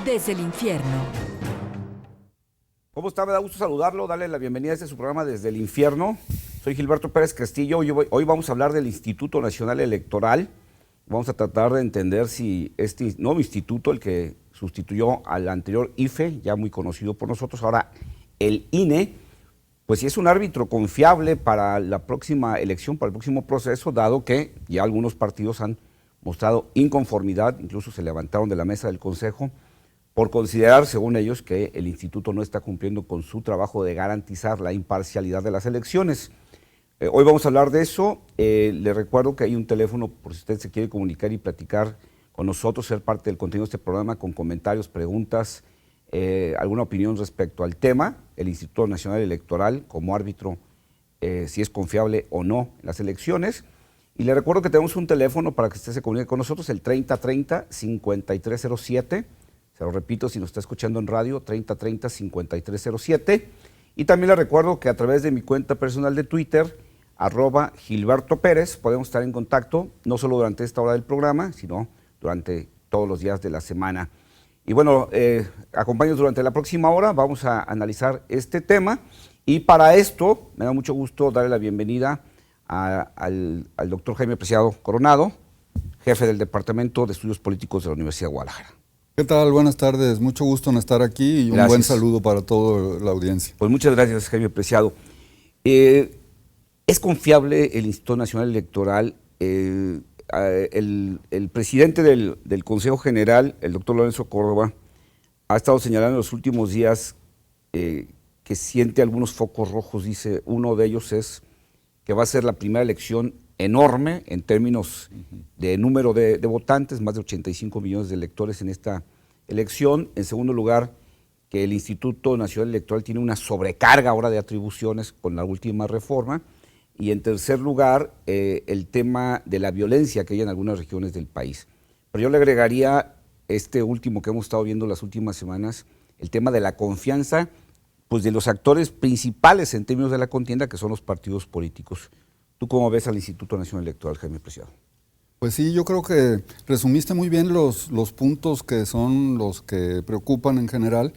desde el infierno. ¿Cómo está? Me da gusto saludarlo, darle la bienvenida a este su programa Desde el Infierno. Soy Gilberto Pérez Castillo. Hoy vamos a hablar del Instituto Nacional Electoral. Vamos a tratar de entender si este nuevo instituto, el que sustituyó al anterior IFE, ya muy conocido por nosotros, ahora el INE, pues si es un árbitro confiable para la próxima elección, para el próximo proceso, dado que ya algunos partidos han mostrado inconformidad, incluso se levantaron de la mesa del Consejo, por considerar, según ellos, que el instituto no está cumpliendo con su trabajo de garantizar la imparcialidad de las elecciones. Hoy vamos a hablar de eso. Le recuerdo que hay un teléfono por si usted se quiere comunicar y platicar con nosotros, ser parte del contenido de este programa con comentarios, preguntas, alguna opinión respecto al tema. El Instituto Nacional Electoral como árbitro, si es confiable o no en las elecciones. Y le recuerdo que tenemos un teléfono para que usted se comunique con nosotros, el 3030-5307. Se lo repito, si nos está escuchando en radio, 3030-5307. Y también le recuerdo que a través de mi cuenta personal de Twitter, @Gilberto Pérez, podemos estar en contacto, no solo durante esta hora del programa, sino durante todos los días de la semana. Y bueno, acompáñenos durante la próxima hora, vamos a analizar este tema. Y para esto, me da mucho gusto darle la bienvenida al doctor Jaime Preciado Coronado, jefe del Departamento de Estudios Políticos de la Universidad de Guadalajara. ¿Qué tal? Buenas tardes, mucho gusto en estar aquí y un buen saludo para toda la audiencia. Pues muchas gracias, Jaime Preciado. ¿Es confiable el Instituto Nacional Electoral? El presidente del Consejo General, el doctor Lorenzo Córdoba, ha estado señalando en los últimos días que siente algunos focos rojos. Dice, uno de ellos es que va a ser la primera elección enorme en términos de número de votantes, más de 85 millones de electores en esta elección. En segundo lugar, que el Instituto Nacional Electoral tiene una sobrecarga ahora de atribuciones con la última reforma. Y en tercer lugar, el tema de la violencia que hay en algunas regiones del país. Pero yo le agregaría este último que hemos estado viendo las últimas semanas, el tema de la confianza pues, de los actores principales en términos de la contienda, que son los partidos políticos. ¿Tú cómo ves al Instituto Nacional Electoral, Jaime Preciado? Pues sí, yo creo que resumiste muy bien los puntos que son los que preocupan en general,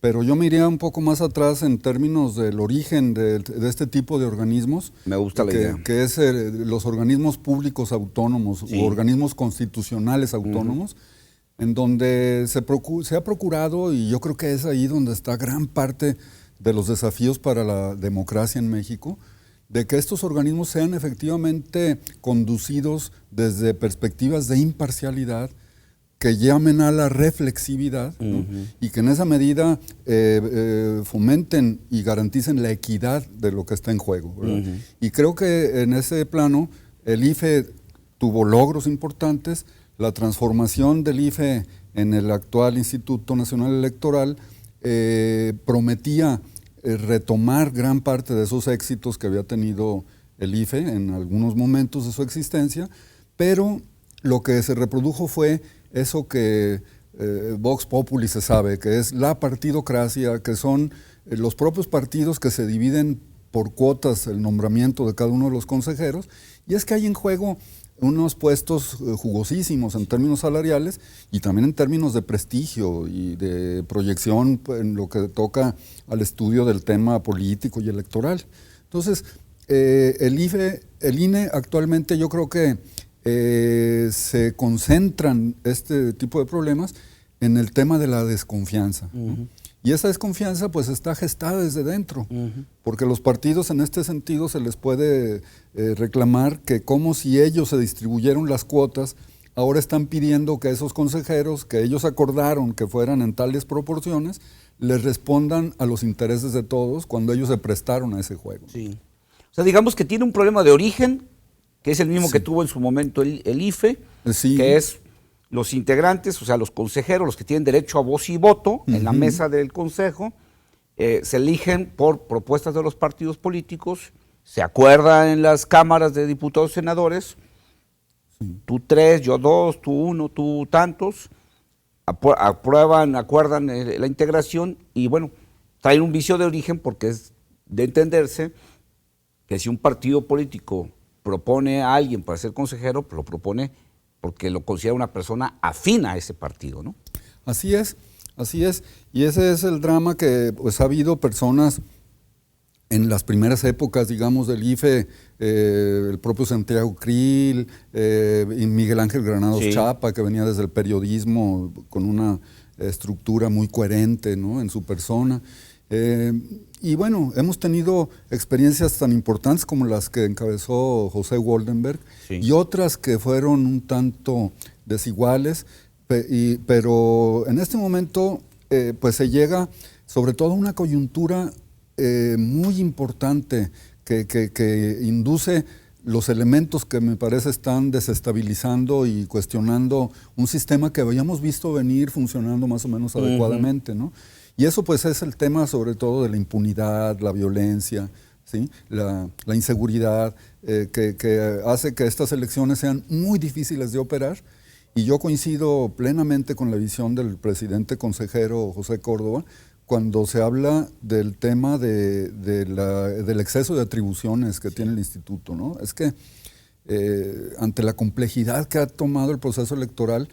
pero yo me iría un poco más atrás en términos del origen de este tipo de organismos. Me gusta la idea. Que es los organismos públicos autónomos u organismos constitucionales autónomos, en donde se ha procurado, y yo creo que es ahí donde está gran parte de los desafíos para la democracia en México, de que estos organismos sean efectivamente conducidos desde perspectivas de imparcialidad, que llamen a la reflexividad, ¿no? Y que en esa medida fomenten y garanticen la equidad de lo que está en juego, ¿verdad? Y creo que en ese plano el IFE tuvo logros importantes. La transformación del IFE en el actual Instituto Nacional Electoral prometía retomar gran parte de esos éxitos que había tenido el IFE en algunos momentos de su existencia, pero lo que se reprodujo fue eso que Vox Populi se sabe, que es la partidocracia, que son los propios partidos que se dividen por cuotas el nombramiento de cada uno de los consejeros, y es que hay en juego unos puestos jugosísimos en términos salariales y también en términos de prestigio y de proyección en lo que toca al estudio del tema político y electoral. Entonces, el INE actualmente yo creo que se concentran este tipo de problemas en el tema de la desconfianza. Y esa desconfianza pues está gestada desde dentro, porque los partidos en este sentido se les puede reclamar que como si ellos se distribuyeron las cuotas, ahora están pidiendo que esos consejeros que ellos acordaron que fueran en tales proporciones, les respondan a los intereses de todos cuando ellos se prestaron a ese juego. Sí. O sea, digamos que tiene un problema de origen, que es el mismo que tuvo en su momento el IFE, que es los integrantes, o sea, los consejeros, los que tienen derecho a voz y voto en la mesa del Consejo, se eligen por propuestas de los partidos políticos, se acuerda en las cámaras de diputados y senadores, tú 3, yo 2, tú 1, tú tantos, acuerdan la integración y bueno, traen un vicio de origen porque es de entenderse que si un partido político propone a alguien para ser consejero, pues lo propone porque lo considera una persona afín a ese partido, ¿no? Así es. Así es, y ese es el drama que pues ha habido personas en las primeras épocas, digamos, del IFE, el propio Santiago Krill, y Miguel Ángel Granados Chapa, que venía desde el periodismo con una estructura muy coherente, ¿no?, en su persona. Y bueno, hemos tenido experiencias tan importantes como las que encabezó José Woldenberg y otras que fueron un tanto desiguales, pero en este momento pues se llega sobre todo a una coyuntura muy importante que induce los elementos que me parece están desestabilizando y cuestionando un sistema que habíamos visto venir funcionando más o menos adecuadamente, ¿no? Y eso pues es el tema sobre todo de la impunidad, la violencia, ¿sí?, la inseguridad, que hace que estas elecciones sean muy difíciles de operar. Y yo coincido plenamente con la visión del presidente consejero José Córdoba cuando se habla del tema del exceso de atribuciones que tiene el instituto, ¿no? Es que ante la complejidad que ha tomado el proceso electoral,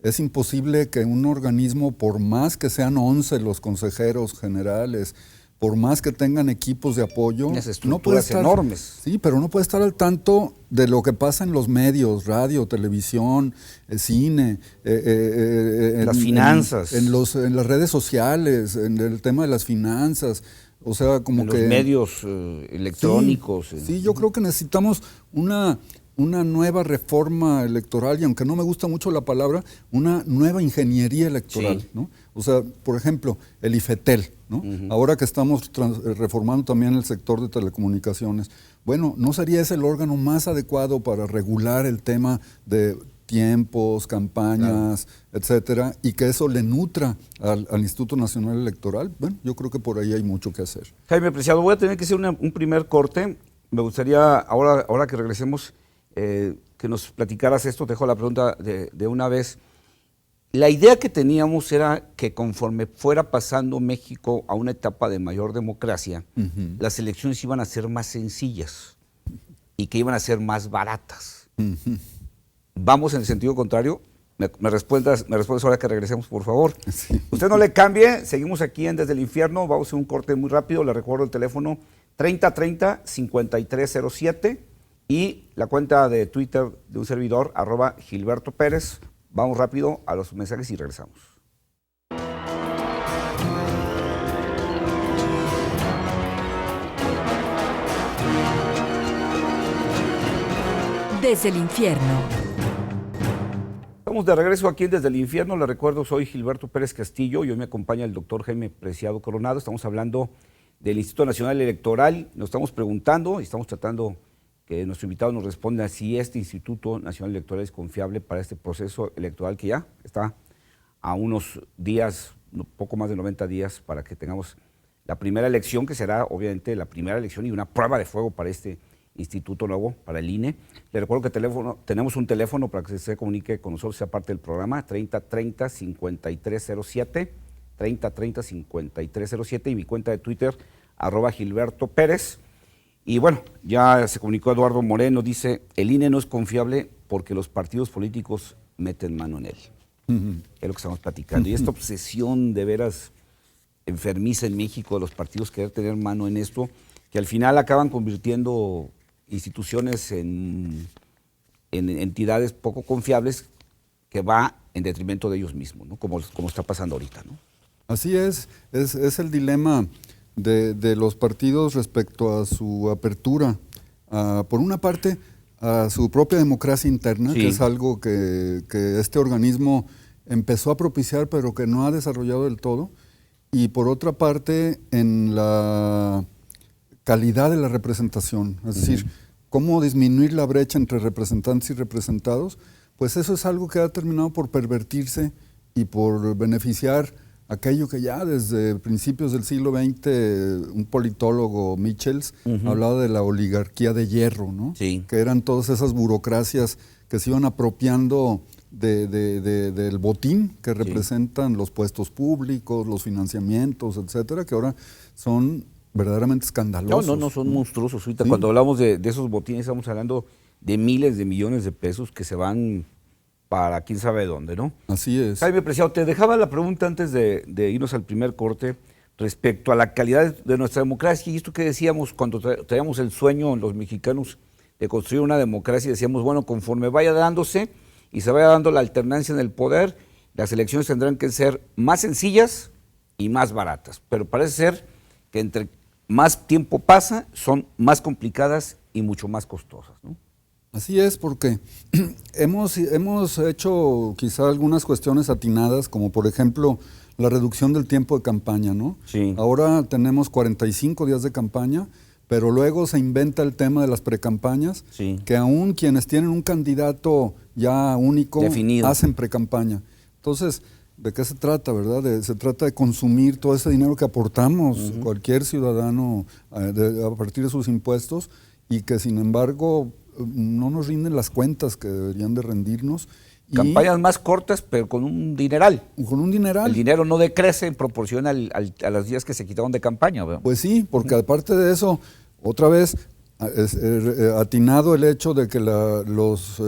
es imposible que un organismo, por más que sean 11 los consejeros generales, por más que tengan equipos de apoyo, no puede estar enormes. Sí, pero no puede estar al tanto de lo que pasa en los medios, radio, televisión, cine, las finanzas, en las redes sociales, en el tema de las finanzas, o sea, como en que los medios electrónicos. Sí, yo creo que necesitamos una nueva reforma electoral, y aunque no me gusta mucho la palabra, una nueva ingeniería electoral, ¿no? O sea, por ejemplo, el IFETEL, ¿no? Ahora que estamos reformando también el sector de telecomunicaciones, bueno, ¿no sería ese el órgano más adecuado para regular el tema de tiempos, campañas, etcétera, y que eso le nutra al Instituto Nacional Electoral? Bueno, yo creo que por ahí hay mucho que hacer. Jaime Preciado, voy a tener que hacer un primer corte. Me gustaría, ahora que regresemos, que nos platicaras esto. Te dejo la pregunta de una vez. La idea que teníamos era que conforme fuera pasando México a una etapa de mayor democracia, las elecciones iban a ser más sencillas y que iban a ser más baratas. Vamos en el sentido contrario. Me respondes ahora que regresemos, por favor. Sí. Usted no le cambie, seguimos aquí en Desde el Infierno. Vamos a hacer un corte muy rápido. Le recuerdo el teléfono 3030-5307 y la cuenta de Twitter de un servidor, @Gilberto Pérez. Vamos rápido a los mensajes y regresamos. Desde el Infierno. Estamos de regreso aquí en Desde el Infierno. Les recuerdo, soy Gilberto Pérez Castillo y hoy me acompaña el doctor Jaime Preciado Coronado. Estamos hablando del Instituto Nacional Electoral. Nos estamos preguntando y estamos tratando que nuestro invitado nos responda si este Instituto Nacional Electoral es confiable para este proceso electoral que ya está a unos días, poco más de 90 días, para que tengamos la primera elección, que será obviamente la primera elección y una prueba de fuego para este instituto nuevo, para el INE. Le recuerdo que tenemos un teléfono para que se comunique con nosotros, sea parte del programa, 3030-5307, 3030-5307, y mi cuenta de Twitter, @Gilberto Pérez. Y bueno, ya se comunicó Eduardo Moreno, dice, el INE no es confiable porque los partidos políticos meten mano en él. Es lo que estamos platicando. Y esta obsesión de veras enfermiza en México de los partidos querer tener mano en esto, que al final acaban convirtiendo instituciones en entidades poco confiables, que va en detrimento de ellos mismos, ¿no? Como está pasando ahorita, ¿no? Así es el dilema de los partidos respecto a su apertura, por una parte, a su propia democracia interna, que es algo que este organismo empezó a propiciar, pero que no ha desarrollado del todo, y por otra parte, en la calidad de la representación, es decir, cómo disminuir la brecha entre representantes y representados, pues eso es algo que ha terminado por pervertirse y por beneficiar aquello que ya desde principios del siglo XX un politólogo, Michels, hablaba de la oligarquía de hierro, ¿no? Sí. Que eran todas esas burocracias que se iban apropiando del botín que representan los puestos públicos, los financiamientos, etcétera, que ahora son verdaderamente escandalosos. No, son monstruosos. Ahorita, ¿sí? Cuando hablamos de esos botines, estamos hablando de miles de millones de pesos que se van para quién sabe dónde, ¿no? Así es. Jaime Preciado, te dejaba la pregunta antes de irnos al primer corte respecto a la calidad de nuestra democracia, y esto que decíamos cuando traíamos el sueño en los mexicanos de construir una democracia, decíamos, bueno, conforme vaya dándose y se vaya dando la alternancia en el poder, las elecciones tendrán que ser más sencillas y más baratas, pero parece ser que entre más tiempo pasa, son más complicadas y mucho más costosas, ¿no? Así es, porque hemos hecho quizá algunas cuestiones atinadas, como por ejemplo la reducción del tiempo de campaña, ¿no? Sí. Ahora tenemos 45 días de campaña, pero luego se inventa el tema de las precampañas, Sí. que aún quienes tienen un candidato ya único Definido. hacen precampaña. Entonces, ¿de qué se trata, verdad? Se trata de consumir todo ese dinero que aportamos cualquier ciudadano a partir de sus impuestos y que sin embargo no nos rinden las cuentas que deberían de rendirnos. Campañas más cortas, pero con un dineral. Con un dineral. El dinero no decrece en proporción a los días que se quitaron de campaña, ¿verdad? Pues sí, porque aparte de eso, otra vez, es atinado el hecho de que los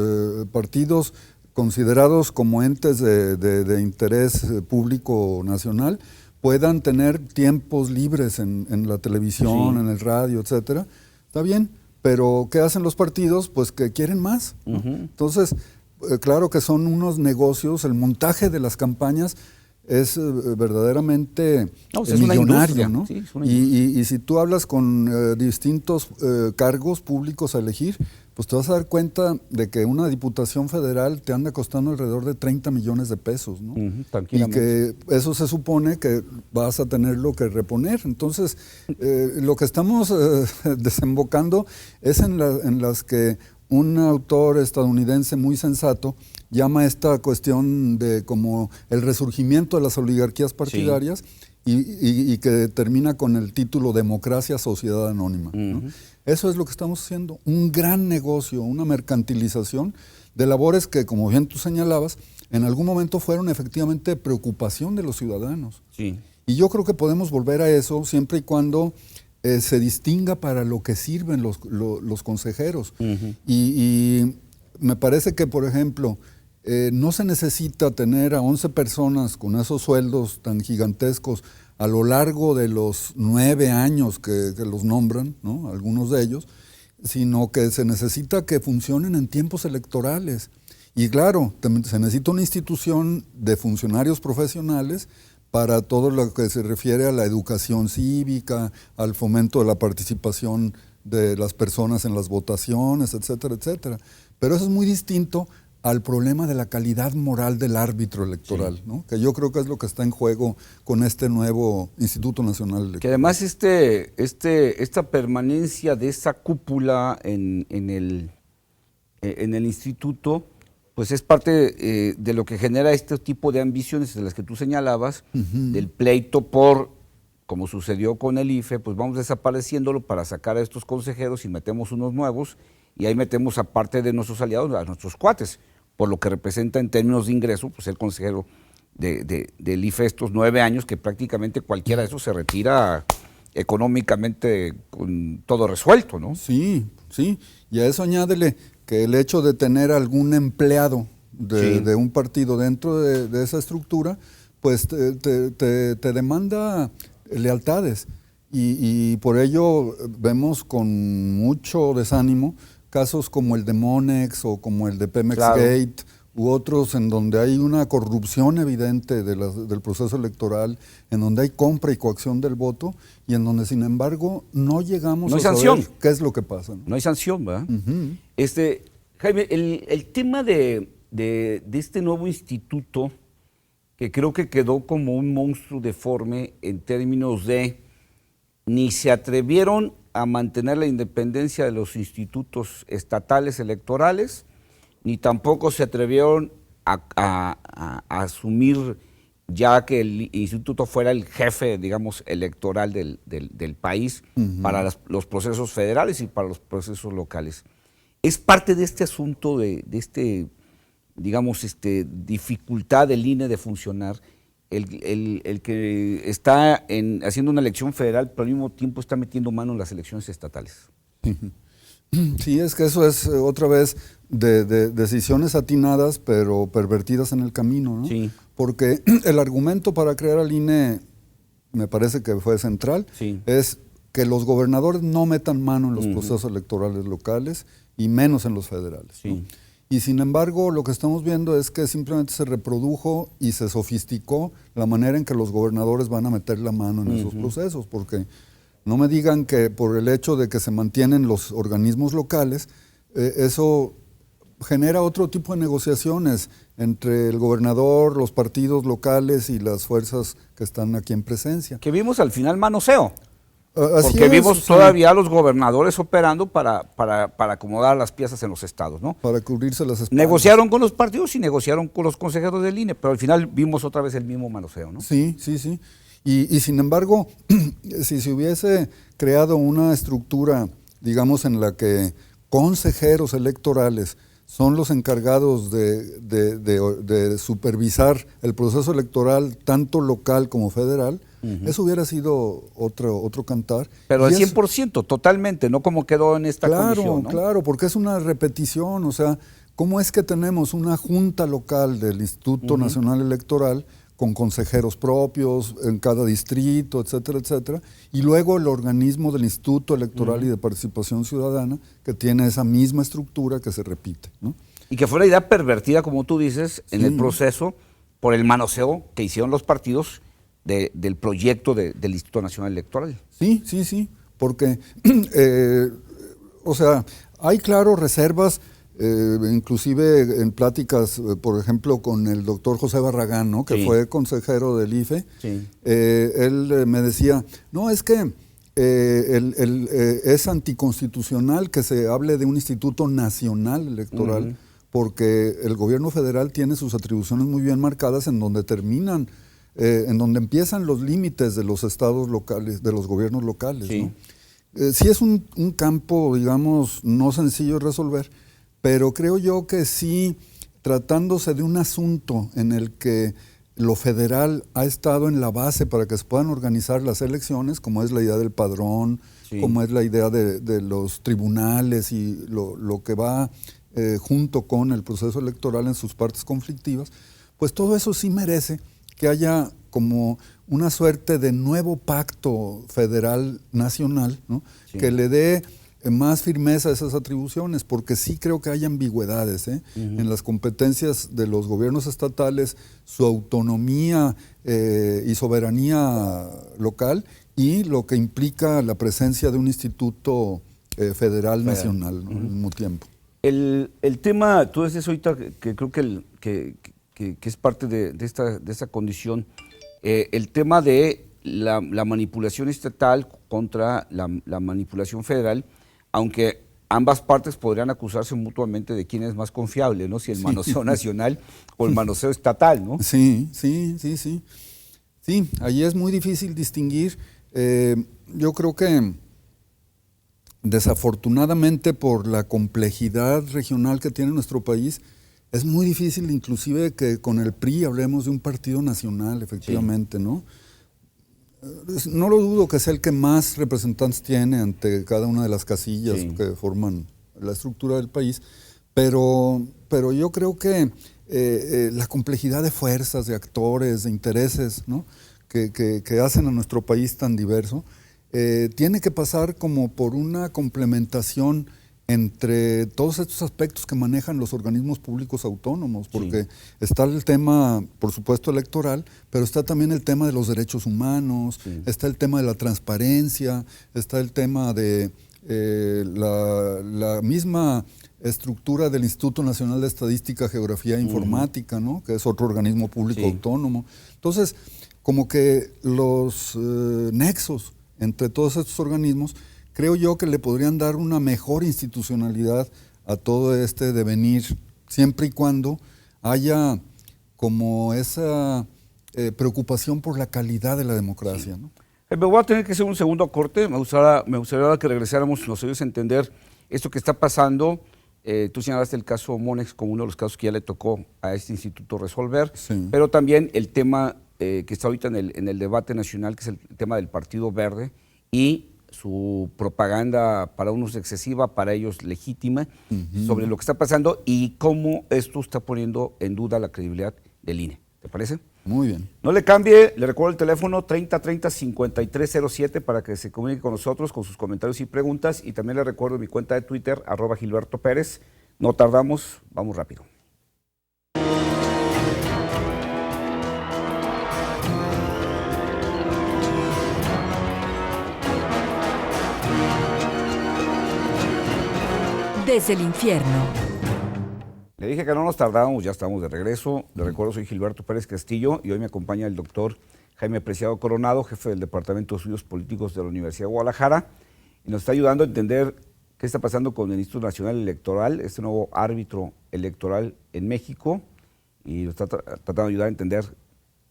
partidos considerados como entes de interés público nacional puedan tener tiempos libres en la televisión, Sí. en el radio, etcétera. Está bien, pero ¿qué hacen los partidos? Pues que quieren más, ¿no? Entonces, claro que son unos negocios, el montaje de las campañas es verdaderamente No, pues es una industria, millonario, ¿no? sí, es una industria. Y si tú hablas con distintos cargos públicos a elegir, pues te vas a dar cuenta de que una diputación federal te anda costando alrededor de 30 millones de pesos, ¿no? Y Tranquilamente. que eso se supone que vas a tenerlo que reponer. Entonces, lo que estamos desembocando es en las que un autor estadounidense muy sensato llama esta cuestión de como el resurgimiento de las oligarquías partidarias, y que termina con el título Democracia, Sociedad Anónima, ¿no? Eso es lo que estamos haciendo, un gran negocio, una mercantilización de labores que, como bien tú señalabas, en algún momento fueron efectivamente preocupación de los ciudadanos. Sí. Y yo creo que podemos volver a eso siempre y cuando se distinga para lo que sirven los consejeros. Y me parece que, por ejemplo, no se necesita tener a 11 personas con esos sueldos tan gigantescos a lo largo de los 9 años que los nombran, ¿no? Algunos de ellos, sino que se necesita que funcionen en tiempos electorales. Y claro, se necesita una institución de funcionarios profesionales para todo lo que se refiere a la educación cívica, al fomento de la participación de las personas en las votaciones, etcétera, etcétera. Pero eso es muy distinto al problema de la calidad moral del árbitro electoral, ¿no? Que yo creo que es lo que está en juego con este nuevo Instituto Nacional Electoral. Que además esta permanencia de esa cúpula en el instituto, pues es parte de lo que genera este tipo de ambiciones de las que tú señalabas, del pleito por, como sucedió con el IFE, pues vamos desapareciéndolo para sacar a estos consejeros y metemos unos nuevos, y ahí metemos aparte de nuestros aliados a nuestros cuates, por lo que representa en términos de ingreso, pues el consejero del IFE estos 9 años, que prácticamente cualquiera de esos se retira económicamente con todo resuelto, ¿no? Sí, sí, y a eso añádele que el hecho de tener algún empleado de un partido dentro de esa estructura, pues te demanda lealtades, y por ello vemos con mucho desánimo casos como el de Monex o como el de Pemex Gate u otros en donde hay una corrupción evidente del proceso electoral, en donde hay compra y coacción del voto y en donde sin embargo no llegamos a saber qué es lo que pasa. No hay sanción, ¿verdad? Jaime, el tema de este nuevo instituto, que creo que quedó como un monstruo deforme en términos de ni se atrevieron a mantener la independencia de los institutos estatales electorales, ni tampoco se atrevieron a asumir ya que el instituto fuera el jefe, digamos, electoral del país para los procesos federales y para los procesos locales. Es parte de este asunto de digamos, dificultad del INE de funcionar, el que está haciendo una elección federal, pero al mismo tiempo está metiendo mano en las elecciones estatales. Sí, es que eso es otra vez de decisiones atinadas, pero pervertidas en el camino, ¿no? Sí. Porque el argumento para crear al INE, me parece que fue central, Sí. es que los gobernadores no metan mano en los procesos electorales locales y menos en los federales, ¿no? Sí. Y sin embargo, lo que estamos viendo es que simplemente se reprodujo y se sofisticó la manera en que los gobernadores van a meter la mano en esos procesos, porque no me digan que por el hecho de que se mantienen los organismos locales, eso genera otro tipo de negociaciones entre el gobernador, los partidos locales y las fuerzas que están aquí en presencia. Que vimos al final manoseo. Así Porque es, vimos o sea, todavía a los gobernadores operando para acomodar las piezas en los estados, ¿no? para cubrirse las espaldas. Negociaron con los partidos y negociaron con los consejeros del INE, pero al final vimos otra vez el mismo manoseo, ¿no? Sí, sí, sí. Y sin embargo, si se hubiese creado una estructura, digamos, en la que consejeros electorales son los encargados de supervisar el proceso electoral tanto local como federal, eso hubiera sido otro cantar. Pero al Y es- 100%, totalmente, no como quedó en esta condición, ¿no? Claro, porque es una repetición, o sea, ¿cómo es que tenemos una junta local del Instituto Nacional Electoral con consejeros propios en cada distrito, etcétera, etcétera, y luego el organismo del Instituto Electoral y de Participación Ciudadana que tiene esa misma estructura que se repite, ¿no? Y que fue una idea pervertida, como tú dices, en Sí. el proceso por el manoseo que hicieron los partidos del proyecto del Instituto Nacional Electoral. Sí, sí, sí, porque, o sea, hay claro reservas, inclusive en pláticas, por ejemplo, con el doctor José Barragán, ¿no? Que Sí. fue consejero del IFE, Sí. él me decía, no, es que es anticonstitucional que se hable de un instituto nacional electoral, porque el gobierno federal tiene sus atribuciones muy bien marcadas en donde terminan, en donde empiezan los límites de los estados locales, de los gobiernos locales, Sí. ¿no? Sí es un campo, digamos, no sencillo de resolver, pero creo yo que sí, tratándose de un asunto en el que lo federal ha estado en la base para que se puedan organizar las elecciones, como es la idea del padrón, Sí. como es la idea de los tribunales y lo que va junto con el proceso electoral en sus partes conflictivas, pues todo eso sí merece que haya como una suerte de nuevo pacto federal nacional, ¿no? Sí. Que le dé más firmeza a esas atribuciones, porque sí creo que hay ambigüedades en las competencias de los gobiernos estatales, su autonomía y soberanía local y lo que implica la presencia de un instituto federal nacional, ¿no? Al mismo tiempo. El tema, tú decías ahorita que creo que es parte de esta condición, el tema de la manipulación estatal contra la manipulación federal, aunque ambas partes podrían acusarse mutuamente de quién es más confiable, ¿no? Si el manoseo nacional o el manoseo estatal, ¿no? Sí, sí, sí, sí. Sí, ahí es muy difícil distinguir. Yo creo que desafortunadamente por la complejidad regional que tiene nuestro país, es muy difícil inclusive que con el PRI hablemos de un partido nacional, efectivamente, sí. ¿No? No lo dudo que sea el que más representantes tiene ante cada una de las casillas sí. que forman la estructura del país, pero yo creo que la complejidad de fuerzas, de actores, de intereses, ¿no? que hacen a nuestro país tan diverso, tiene que pasar como por una complementación entre todos estos aspectos que manejan los organismos públicos autónomos, porque sí. está el tema, por supuesto, electoral, pero está también el tema de los derechos humanos, sí. está el tema de la transparencia, está el tema de la misma estructura del Instituto Nacional de Estadística, Geografía e Informática, ¿no? Que es otro organismo público sí. autónomo. Entonces, como que los nexos entre todos estos organismos creo yo que le podrían dar una mejor institucionalidad a todo este devenir, siempre y cuando haya como esa preocupación por la calidad de la democracia, ¿no? Me voy a tener que hacer un segundo corte. Me gustaría que regresáramos nosotros a entender esto que está pasando. Tú señalaste el caso Monex como uno de los casos que ya le tocó a este instituto resolver, sí. pero también el tema que está ahorita en el debate nacional, que es el tema del Partido Verde y su propaganda para unos excesiva, para ellos legítima, sobre lo que está pasando y cómo esto está poniendo en duda la credibilidad del INE. ¿Te parece? Muy bien. No le cambie, le recuerdo el teléfono 3030-5307 para que se comunique con nosotros con sus comentarios y preguntas, y también le recuerdo mi cuenta de Twitter, @GilbertoPérez. No tardamos, vamos rápido. Desde el infierno. Le dije que no nos tardábamos, ya estamos de regreso. Le recuerdo, soy Gilberto Pérez Castillo y hoy me acompaña el doctor Jaime Preciado Coronado, jefe del Departamento de Estudios Políticos de la Universidad de Guadalajara, y nos está ayudando a entender qué está pasando con el Instituto Nacional Electoral, este nuevo árbitro electoral en México, y nos está tratando de ayudar a entender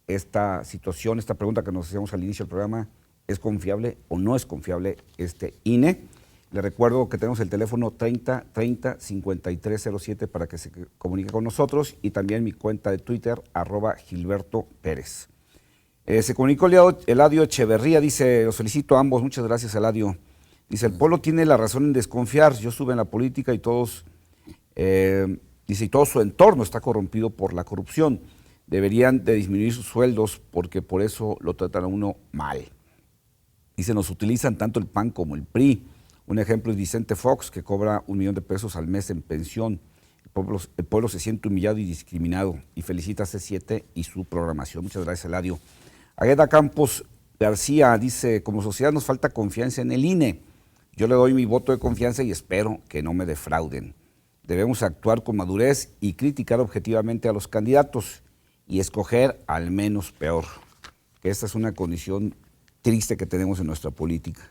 esta situación, esta pregunta que nos hacíamos al inicio del programa: ¿es confiable o no es confiable este INE? Le recuerdo que tenemos el teléfono 3030-5307 para que se comunique con nosotros, y también mi cuenta de Twitter, @Gilberto Pérez. Se comunicó Eladio Echeverría, dice: los felicito a ambos, muchas gracias, Eladio. Dice: el pueblo tiene la razón en desconfiar, yo estuve en la política y todos, dice, y todo su entorno está corrompido por la corrupción. Deberían de disminuir sus sueldos porque por eso lo tratan a uno mal. Dice: nos utilizan tanto el PAN como el PRI. Un ejemplo es Vicente Fox, que cobra $1 millón al mes en pensión. El pueblo se siente humillado y discriminado, y felicita a C7 y su programación. Muchas gracias, Eladio. Agueda Campos García dice: como sociedad nos falta confianza en el INE. Yo le doy mi voto de confianza y espero que no me defrauden. Debemos actuar con madurez y criticar objetivamente a los candidatos y escoger al menos peor. Que esta es una condición triste que tenemos en nuestra política,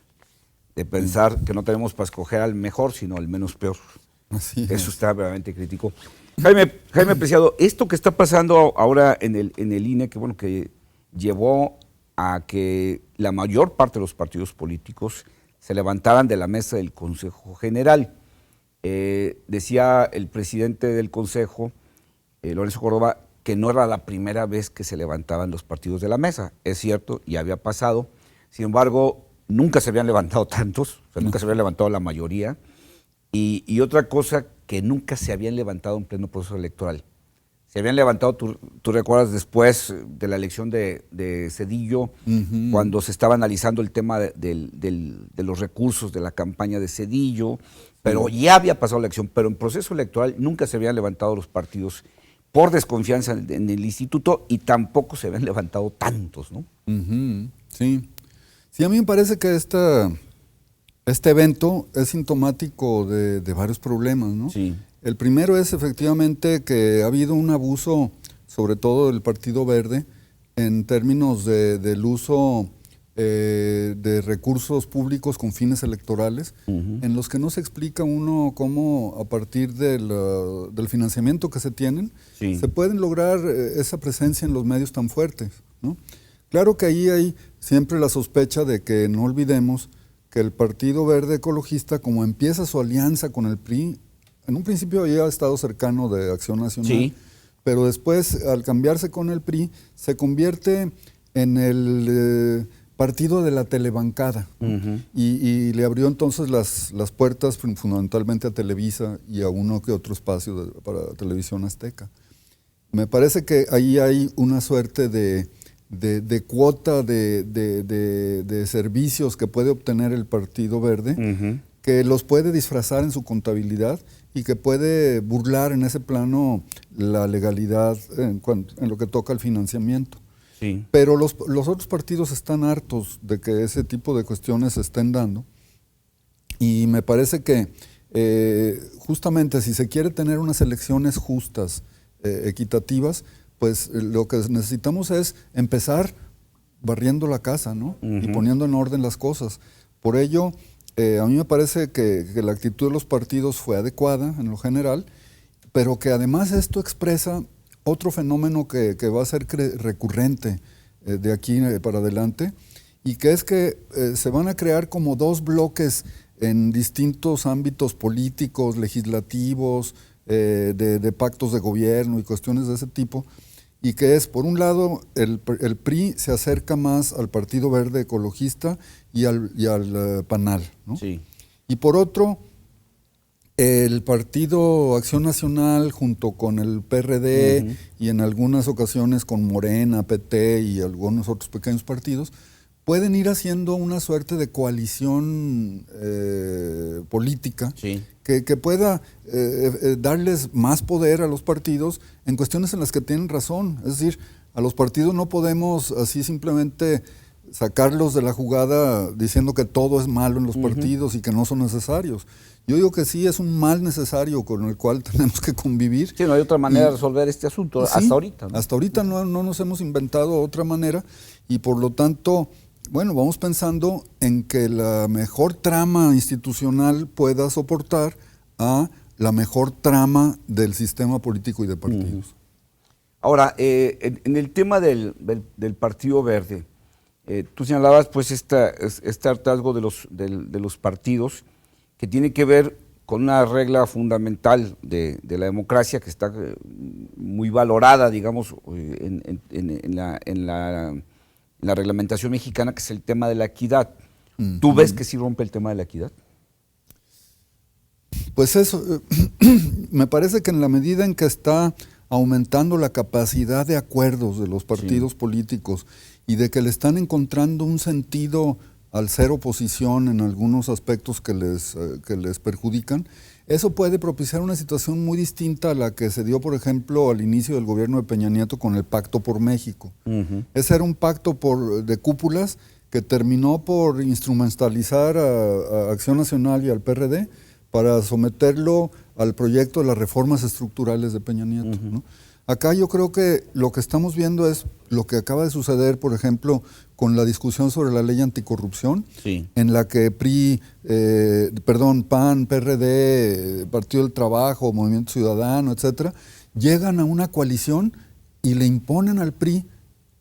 de pensar que no tenemos para escoger al mejor, sino al menos peor. Así es. Eso está realmente crítico. Jaime Preciado, esto que está pasando ahora en el INE, que bueno, que llevó a que la mayor parte de los partidos políticos se levantaran de la mesa del Consejo General. Decía el presidente del Consejo, Lorenzo Córdoba, que no era la primera vez que se levantaban los partidos de la mesa. Es cierto, ya había pasado. Sin embargo, nunca se habían levantado tantos, o sea, nunca se había levantado la mayoría. Y otra cosa, que nunca se habían levantado en pleno proceso electoral. Se habían levantado, tú recuerdas, después de la elección de Zedillo, cuando se estaba analizando el tema de los recursos de la campaña de Zedillo, pero ya había pasado la elección, pero en proceso electoral nunca se habían levantado los partidos por desconfianza en el instituto, y tampoco se habían levantado tantos, ¿no? Sí. Sí, a mí me parece que este evento es sintomático de varios problemas, ¿no? Sí. El primero es efectivamente que ha habido un abuso, sobre todo del Partido Verde, en términos del uso de recursos públicos con fines electorales, en los que no se explica uno cómo, a partir del financiamiento que se tienen, se pueden lograr esa presencia en los medios tan fuertes, ¿no? Claro que ahí hay siempre la sospecha de que no olvidemos que el Partido Verde Ecologista, como empieza su alianza con el PRI, en un principio ya ha estado cercano de Acción Nacional, pero después, al cambiarse con el PRI, se convierte en el partido de la telebancada, y le abrió entonces las puertas fundamentalmente a Televisa y a uno que otro espacio para Televisión Azteca. Me parece que ahí hay una suerte de cuota de servicios que puede obtener el Partido Verde, que los puede disfrazar en su contabilidad y que puede burlar en ese plano la legalidad en lo que toca al financiamiento. Sí. Pero los otros partidos están hartos de que ese tipo de cuestiones se estén dando, y me parece que justamente si se quiere tener unas elecciones justas, equitativas, pues lo que necesitamos es empezar barriendo la casa, ¿no? Y poniendo en orden las cosas. Por ello, a mí me parece que la actitud de los partidos fue adecuada en lo general, pero que además esto expresa otro fenómeno que va a ser recurrente de aquí para adelante, y que es que se van a crear como dos bloques en distintos ámbitos políticos, legislativos, de pactos de gobierno y cuestiones de ese tipo, y que es, por un lado, el PRI se acerca más al Partido Verde Ecologista y al PANAL, ¿no? Sí. Y por otro, el Partido Acción Nacional junto con el PRD y en algunas ocasiones con Morena, PT y algunos otros pequeños partidos, pueden ir haciendo una suerte de coalición política que pueda darles más poder a los partidos en cuestiones en las que tienen razón. Es decir, a los partidos no podemos así simplemente sacarlos de la jugada diciendo que todo es malo en los partidos y que no son necesarios. Yo digo que sí es un mal necesario con el cual tenemos que convivir. Sí, no hay otra manera de resolver este asunto, sí, hasta ahorita, ¿no? Hasta ahorita no nos hemos inventado otra manera y por lo tanto, bueno, vamos pensando en que la mejor trama institucional pueda soportar a la mejor trama del sistema político y de partidos. Ahora, en el tema del Partido Verde, tú señalabas pues este hartazgo de los partidos que tiene que ver con una regla fundamental de la democracia que está muy valorada, digamos, en la reglamentación mexicana, que es el tema de la equidad. ¿Tú ves que sí rompe el tema de la equidad? Pues eso, me parece que en la medida en que está aumentando la capacidad de acuerdos de los partidos políticos y de que le están encontrando un sentido al ser oposición en algunos aspectos que les perjudican, eso puede propiciar una situación muy distinta a la que se dio, por ejemplo, al inicio del gobierno de Peña Nieto con el Pacto por México. Ese era un pacto de cúpulas que terminó por instrumentalizar a Acción Nacional y al PRD para someterlo al proyecto de las reformas estructurales de Peña Nieto, ¿no? Acá yo creo que lo que estamos viendo es lo que acaba de suceder, por ejemplo, con la discusión sobre la ley anticorrupción, en la que PAN, PRD, Partido del Trabajo, Movimiento Ciudadano, etcétera, llegan a una coalición y le imponen al PRI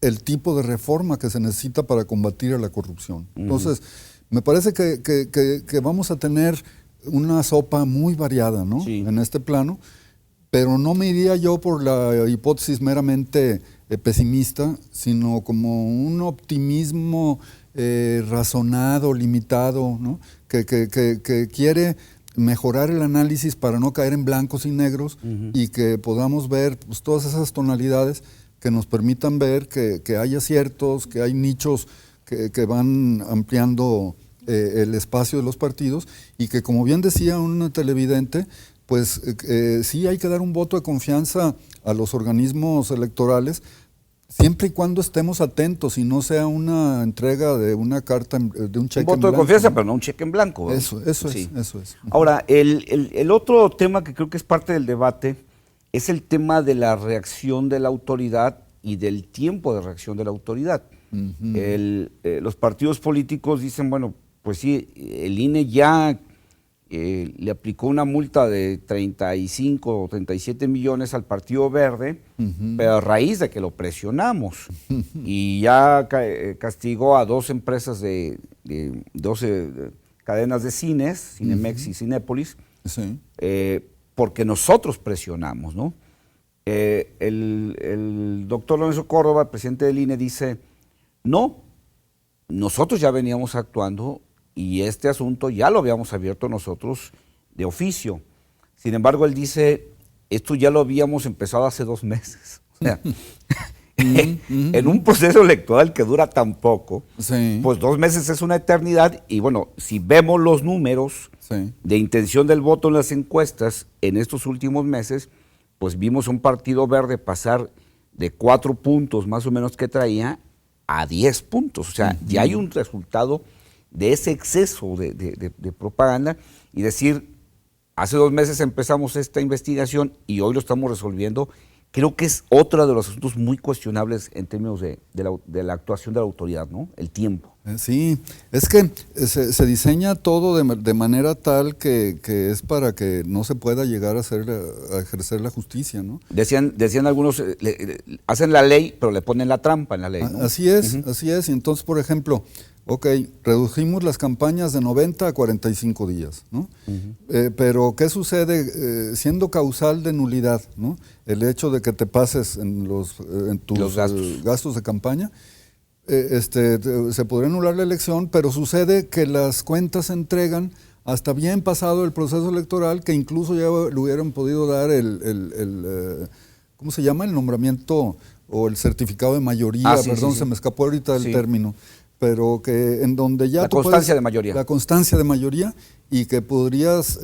el tipo de reforma que se necesita para combatir a la corrupción. Entonces, me parece que vamos a tener una sopa muy variada, ¿no? En este plano, pero no me iría yo por la hipótesis meramente pesimista, sino como un optimismo razonado, limitado, ¿no? Que quiere mejorar el análisis para no caer en blancos y negros y que podamos ver pues, todas esas tonalidades que nos permitan ver que hay aciertos, que hay nichos que van ampliando el espacio de los partidos y que, como bien decía un televidente, pues sí hay que dar un voto de confianza a los organismos electorales siempre y cuando estemos atentos y no sea una entrega de una carta, de un cheque en blanco. Un voto de confianza, ¿no? Pero no un cheque en blanco, ¿no? Eso es. Ahora, el otro tema que creo que es parte del debate es el tema de la reacción de la autoridad y del tiempo de reacción de la autoridad. Los partidos políticos dicen, bueno, pues sí, el INE ya le aplicó una multa de 35 o 37 millones al Partido Verde, pero a raíz de que lo presionamos. Y ya castigó a 2 empresas de 12 cadenas de cines, Cinemex y Cinépolis, porque nosotros presionamos, ¿no? El doctor Lorenzo Córdoba, presidente del INE, dice, no, nosotros ya veníamos actuando y este asunto ya lo habíamos abierto nosotros de oficio. Sin embargo, él dice, esto ya lo habíamos empezado hace 2 meses. O sea, en un proceso electoral que dura tan poco, pues 2 meses es una eternidad. Y bueno, si vemos los números de intención del voto en las encuestas en estos últimos meses, pues vimos un Partido Verde pasar de 4 puntos más o menos que traía a 10 puntos. O sea, ya hay un resultado de ese exceso de propaganda y decir, hace 2 meses empezamos esta investigación y hoy lo estamos resolviendo, creo que es otro de los asuntos muy cuestionables en términos de la actuación de la autoridad, ¿no? El tiempo. Sí, es que se diseña todo de manera tal que es para que no se pueda llegar a ejercer la justicia, ¿no? Decían algunos, hacen la ley, pero le ponen la trampa en la ley, ¿no? Así es. Y entonces, por ejemplo, Ok, redujimos las campañas de 90 a 45 días, ¿no? Pero ¿qué sucede siendo causal de nulidad, ¿no? El hecho de que te pases en tus gastos de campaña, se podría anular la elección, pero sucede que las cuentas se entregan hasta bien pasado el proceso electoral, que incluso ya le hubieran podido dar ¿cómo se llama? El nombramiento o el certificado de mayoría, sí, perdón, sí, sí. se me escapó ahorita el término, pero que en donde ya la constancia de mayoría. La constancia de mayoría, y que podrías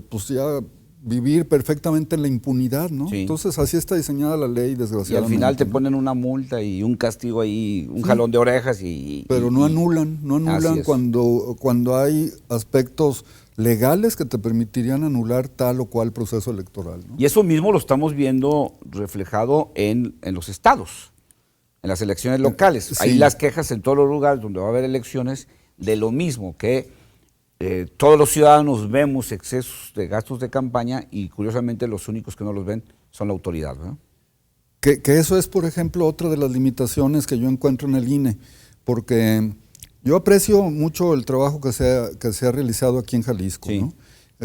pues ya vivir perfectamente en la impunidad, ¿no? Sí. Entonces así está diseñada la ley, desgraciadamente. Y al final te ¿no? ponen una multa y un castigo ahí, un jalón de orejas pero no anulan cuando hay aspectos legales que te permitirían anular tal o cual proceso electoral, ¿no? Y eso mismo lo estamos viendo reflejado en los estados, en las elecciones locales. Sí. Hay las quejas en todos los lugares donde va a haber elecciones de lo mismo, que todos los ciudadanos vemos excesos de gastos de campaña y curiosamente los únicos que no los ven son la autoridad, ¿no? Que eso es, por ejemplo, otra de las limitaciones que yo encuentro en el INE, porque yo aprecio mucho el trabajo que se ha realizado aquí en Jalisco, Sí. ¿no?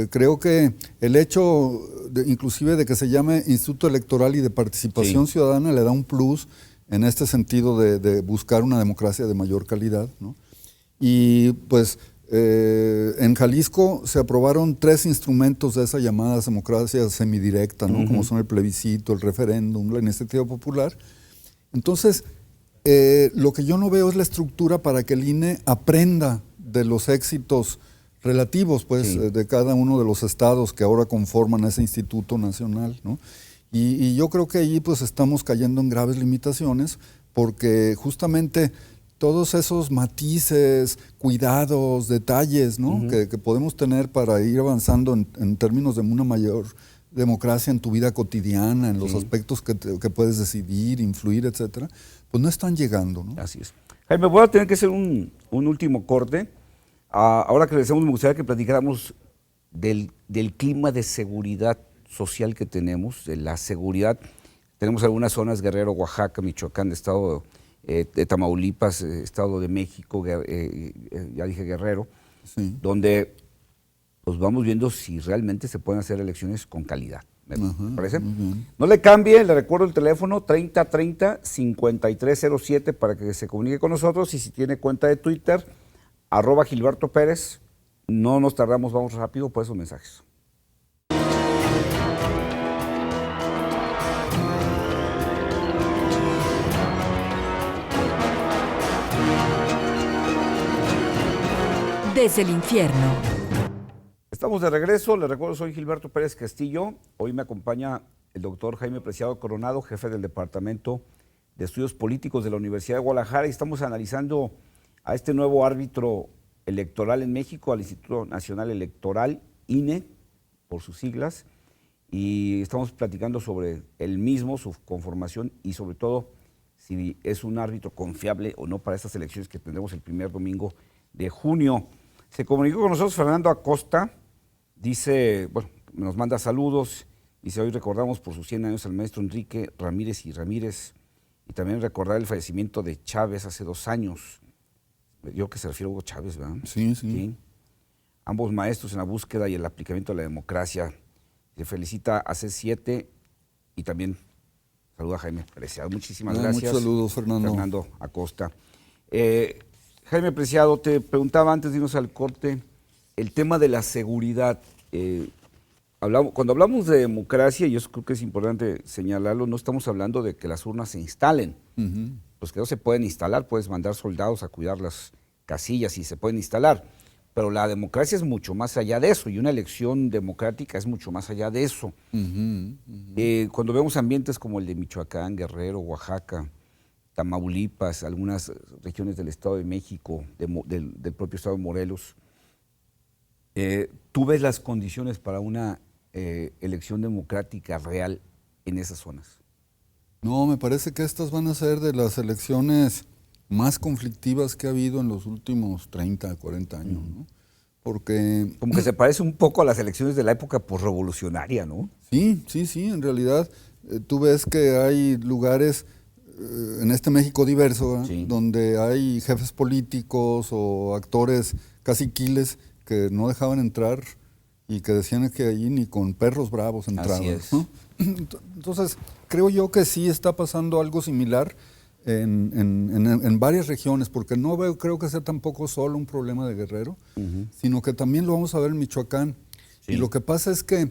Creo que el hecho, inclusive de que se llame Instituto Electoral y de Participación Ciudadana, le da un plus en este sentido de buscar una democracia de mayor calidad, ¿no? Y pues en Jalisco se aprobaron 3 instrumentos de esa llamada democracia semidirecta, ¿no? Como son el plebiscito, el referéndum, la iniciativa popular. Entonces, lo que yo no veo es la estructura para que el INE aprenda de los éxitos relativos, pues, de cada uno de los estados que ahora conforman ese Instituto Nacional, ¿no? Y yo creo que ahí pues estamos cayendo en graves limitaciones, porque justamente todos esos matices, cuidados, detalles, ¿no? que podemos tener para ir avanzando en términos de una mayor democracia en tu vida cotidiana, en los aspectos que puedes decidir, influir, etcétera, pues no están llegando, ¿no? Así es. Jaime, voy a tener que hacer un último corte. Ahora que regresamos, me gustaría que platicáramos del clima de seguridad social que tenemos, de la seguridad. Tenemos algunas zonas, Guerrero, Oaxaca, Michoacán, estado de Tamaulipas, Estado de México, ya dije Guerrero, donde pues vamos viendo si realmente se pueden hacer elecciones con calidad. ¿Me parece? No le cambie, le recuerdo el teléfono 3030-5307 para que se comunique con nosotros, y si tiene cuenta de Twitter, @Gilberto Pérez. No nos tardamos, vamos rápido por esos mensajes. Desde el infierno. Estamos de regreso, les recuerdo, soy Gilberto Pérez Castillo. Hoy me acompaña el doctor Jaime Preciado Coronado, jefe del Departamento de Estudios Políticos de la Universidad de Guadalajara, y estamos analizando a este nuevo árbitro electoral en México, al Instituto Nacional Electoral, INE, por sus siglas, y estamos platicando sobre el mismo, su conformación y sobre todo si es un árbitro confiable o no para estas elecciones que tendremos el primer domingo de junio. Se comunicó con nosotros Fernando Acosta, dice, bueno, nos manda saludos, dice: hoy recordamos por sus 100 años al maestro Enrique Ramírez y Ramírez, y también recordar el fallecimiento de Chávez hace 2 años. Yo que se refiere a Hugo Chávez, ¿verdad? Sí. Ambos maestros en la búsqueda y el aplicamiento de la democracia. Se felicita a C7 y también saluda a Jaime Preciado. Muchísimas gracias. Muchos saludos, Fernando. Fernando Acosta. Jaime Preciado, te preguntaba antes de irnos al corte, el tema de la seguridad. Cuando hablamos de democracia, y yo creo que es importante señalarlo, no estamos hablando de que las urnas se instalen. Pues que no se pueden instalar, puedes mandar soldados a cuidar las casillas y se pueden instalar. Pero la democracia es mucho más allá de eso, y una elección democrática es mucho más allá de eso. Cuando vemos ambientes como el de Michoacán, Guerrero, Oaxaca, Tamaulipas, algunas regiones del Estado de México, del propio Estado de Morelos, ¿tú ves las condiciones para una elección democrática real en esas zonas? No, me parece que estas van a ser de las elecciones más conflictivas que ha habido en los últimos 30, 40 años, ¿no? Porque... Como que se parece un poco a las elecciones de la época posrevolucionaria, ¿no? Sí, en realidad tú ves que hay lugares en este México diverso, Sí. donde hay jefes políticos o actores casi quiles que no dejaban entrar y que decían que allí ni con perros bravos entraban. Así es. ¿No? Entonces, creo yo que sí está pasando algo similar en varias regiones, porque no creo que sea tampoco solo un problema de Guerrero, sino que también lo vamos a ver en Michoacán. Sí. Y lo que pasa es que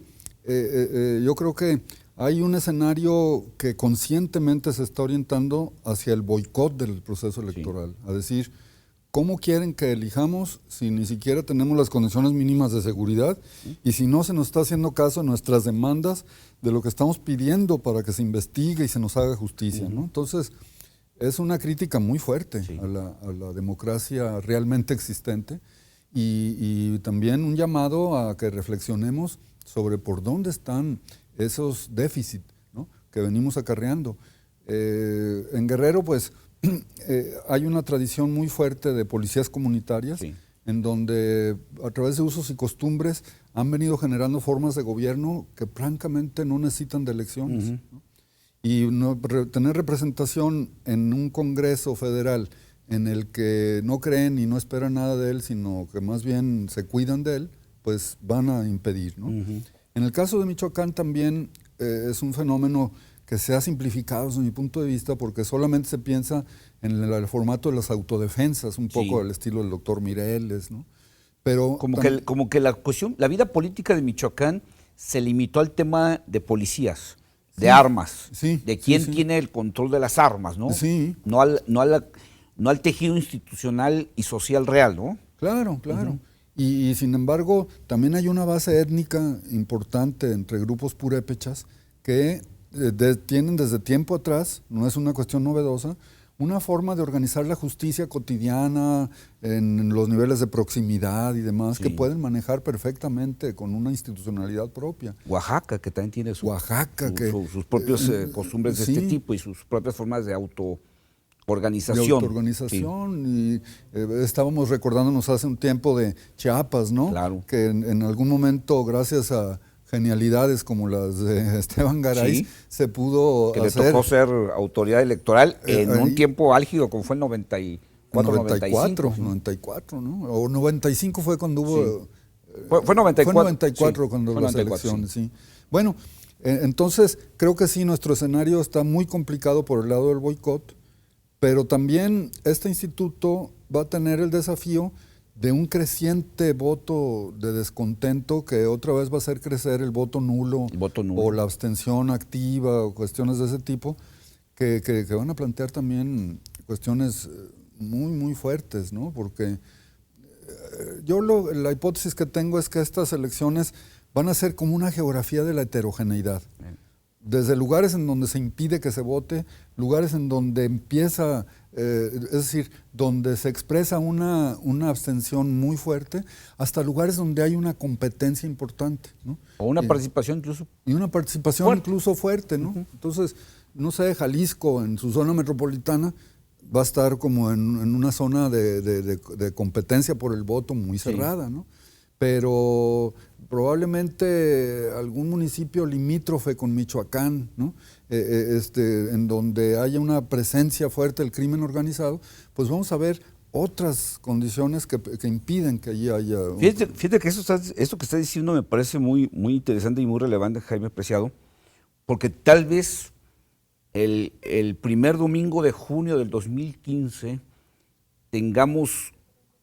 yo creo que hay un escenario que conscientemente se está orientando hacia el boicot del proceso electoral, a decir, ¿cómo quieren que elijamos si ni siquiera tenemos las condiciones mínimas de seguridad y si no se nos está haciendo caso en nuestras demandas de lo que estamos pidiendo para que se investigue y se nos haga justicia, ¿no? Entonces, es una crítica muy fuerte a la democracia realmente existente y también un llamado a que reflexionemos sobre por dónde están esos déficits, ¿no?, que venimos acarreando. En Guerrero, pues, hay una tradición muy fuerte de policías comunitarias, en donde a través de usos y costumbres han venido generando formas de gobierno que francamente no necesitan de elecciones, ¿no? Y tener representación en un Congreso federal en el que no creen y no esperan nada de él, sino que más bien se cuidan de él, pues van a impedir, ¿no? En el caso de Michoacán también es un fenómeno que se ha simplificado desde mi punto de vista, porque solamente se piensa en el formato de las autodefensas, un poco al estilo del doctor Mireles, ¿no? Pero como que la cuestión, la vida política de Michoacán se limitó al tema de policías, de armas, de quién tiene el control de las armas, ¿no? No al tejido institucional y social real, ¿no? Claro, claro. Y sin embargo, también hay una base étnica importante entre grupos purépechas que tienen desde tiempo atrás, no es una cuestión novedosa, una forma de organizar la justicia cotidiana en los niveles de proximidad y demás que pueden manejar perfectamente con una institucionalidad propia. Oaxaca, que también tiene sus propias costumbres de este tipo y sus propias formas de autoorganización. De autoorganización. Y estábamos recordándonos hace un tiempo de Chiapas, ¿no? Claro. Que en algún momento, gracias a genialidades como las de Esteban Garay, se pudo que hacer. Le tocó ser autoridad electoral en un tiempo álgido como fue el 94, 94, ¿no? O 95 fue cuando hubo... Fue 94. Fue 94 cuando hubo las elecciones, sí. Bueno, entonces creo que sí, nuestro escenario está muy complicado por el lado del boicot, pero también este instituto va a tener el desafío de un creciente voto de descontento que otra vez va a hacer crecer el voto nulo, o la abstención activa o cuestiones de ese tipo que van a plantear también cuestiones muy, muy fuertes, ¿no? Porque la hipótesis que tengo es que estas elecciones van a ser como una geografía de la heterogeneidad. Desde lugares en donde se impide que se vote, lugares en donde empieza, es decir, donde se expresa una abstención muy fuerte, hasta lugares donde hay una competencia importante, ¿no? O una participación incluso. Y una participación incluso fuerte, ¿no? Entonces, no sé, Jalisco en su zona metropolitana va a estar como en una zona de competencia por el voto muy cerrada, ¿no? Pero probablemente algún municipio limítrofe con Michoacán, ¿no? En donde haya una presencia fuerte del crimen organizado, pues vamos a ver otras condiciones que impiden que allí haya... Fíjate que esto que estás diciendo me parece muy, muy interesante y muy relevante, Jaime Preciado, porque tal vez el primer domingo de junio del 2015 tengamos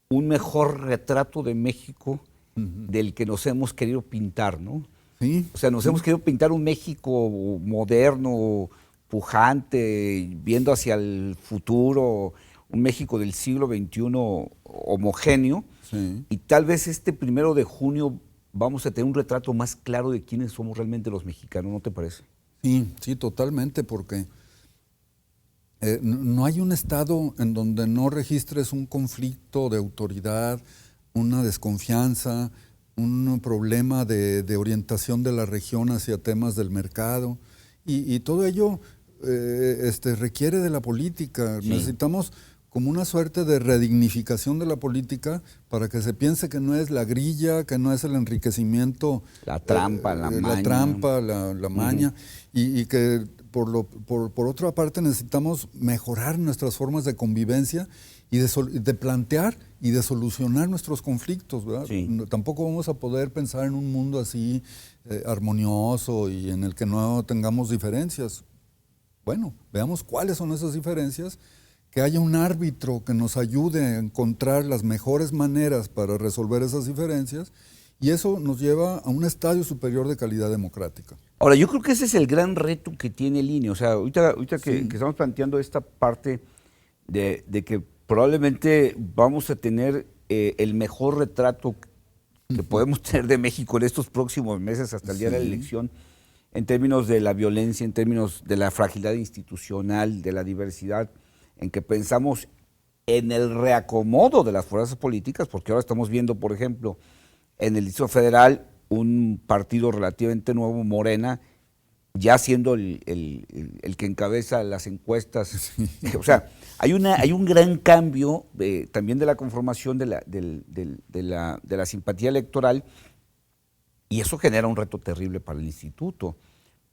un mejor retrato de México del que nos hemos querido pintar, ¿no? Sí. O sea, nos hemos querido pintar un México moderno, pujante, viendo hacia el futuro, un México del siglo XXI homogéneo, y tal vez este 1 de junio vamos a tener un retrato más claro de quiénes somos realmente los mexicanos, ¿no te parece? Sí, sí, totalmente, porque no hay un estado en donde no registres un conflicto de autoridad, una desconfianza, un problema de orientación de la región hacia temas del mercado, y todo ello requiere de la política. Necesitamos como una suerte de redignificación de la política para que se piense que no es la grilla, que no es el enriquecimiento, la trampa, la maña, la maña, y que por otra parte necesitamos mejorar nuestras formas de convivencia y de plantear y de solucionar nuestros conflictos, ¿verdad? Sí. Tampoco vamos a poder pensar en un mundo así armonioso y en el que no tengamos diferencias. Bueno, veamos cuáles son esas diferencias, que haya un árbitro que nos ayude a encontrar las mejores maneras para resolver esas diferencias, y eso nos lleva a un estadio superior de calidad democrática. Ahora, yo creo que ese es el gran reto que tiene el INE. O sea, ahorita que estamos planteando esta parte de que probablemente vamos a tener el mejor retrato que podemos tener de México en estos próximos meses hasta el día de la elección, en términos de la violencia, en términos de la fragilidad institucional, de la diversidad, en que pensamos en el reacomodo de las fuerzas políticas, porque ahora estamos viendo, por ejemplo, en el Distrito Federal, un partido relativamente nuevo, Morena, ya siendo el que encabeza las encuestas. O sea, hay un gran cambio también de la conformación de la simpatía electoral, y eso genera un reto terrible para el instituto,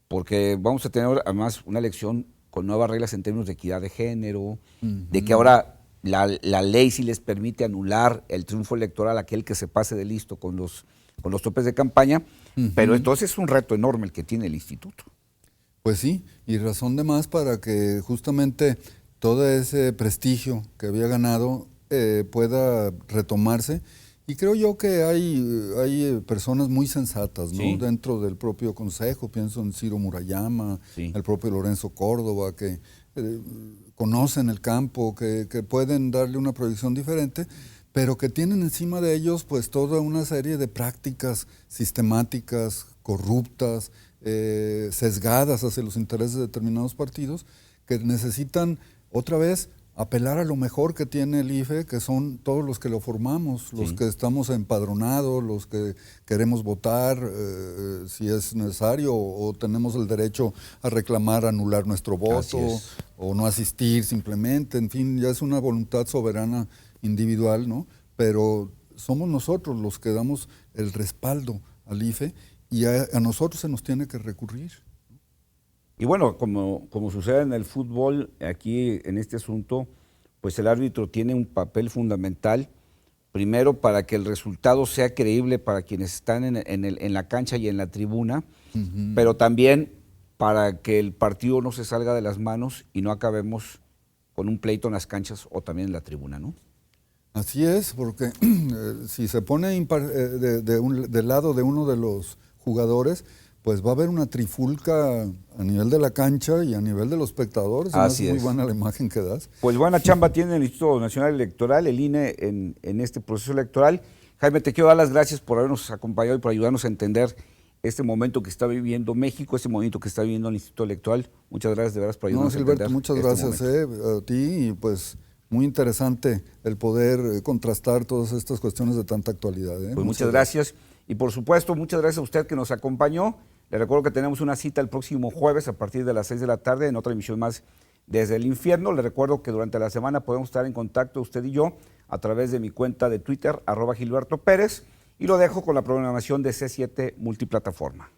porque vamos a tener además una elección con nuevas reglas en términos de equidad de género, de que ahora la ley sí les permite anular el triunfo electoral a aquel que se pase de listo con los topes de campaña, pero entonces es un reto enorme el que tiene el instituto. Pues sí, y razón de más para que justamente todo ese prestigio que había ganado pueda retomarse. Y creo yo que hay personas muy sensatas, ¿no? Sí. Dentro del propio Consejo, pienso en Ciro Murayama, Sí. el propio Lorenzo Córdoba, que conocen el campo, que pueden darle una proyección diferente, pero que tienen encima de ellos pues toda una serie de prácticas sistemáticas, corruptas, sesgadas hacia los intereses de determinados partidos, que necesitan otra vez apelar a lo mejor que tiene el IFE, que son todos los que lo formamos, los que estamos empadronados, los que queremos votar si es necesario, o tenemos el derecho a reclamar anular nuestro voto, o no asistir simplemente, en fin, ya es una voluntad soberana individual, ¿no? Pero somos nosotros los que damos el respaldo al IFE, y a nosotros se nos tiene que recurrir. Y bueno, como sucede en el fútbol, aquí en este asunto, pues el árbitro tiene un papel fundamental, primero para que el resultado sea creíble para quienes están en la cancha y en la tribuna, pero también para que el partido no se salga de las manos y no acabemos con un pleito en las canchas o también en la tribuna, ¿no? Así es, porque si se pone del lado de uno de los jugadores, pues va a haber una trifulca a nivel de la cancha y a nivel de los espectadores. Así es. Muy buena la imagen que das. Pues buena chamba tiene el Instituto Nacional Electoral, el INE, en este proceso electoral. Jaime, te quiero dar las gracias por habernos acompañado y por ayudarnos a entender este momento que está viviendo México, este momento que está viviendo el Instituto Electoral. Muchas gracias de veras por ayudarnos a entender. Muchas gracias a ti, y pues muy interesante el poder contrastar todas estas cuestiones de tanta actualidad. Pues muchas gracias. Y por supuesto, muchas gracias a usted que nos acompañó. Le recuerdo que tenemos una cita el próximo jueves a partir de las 6 de la tarde en otra emisión más desde el infierno. Le recuerdo que durante la semana podemos estar en contacto usted y yo a través de mi cuenta de Twitter, @Gilberto Pérez, y lo dejo con la programación de C7 Multiplataforma.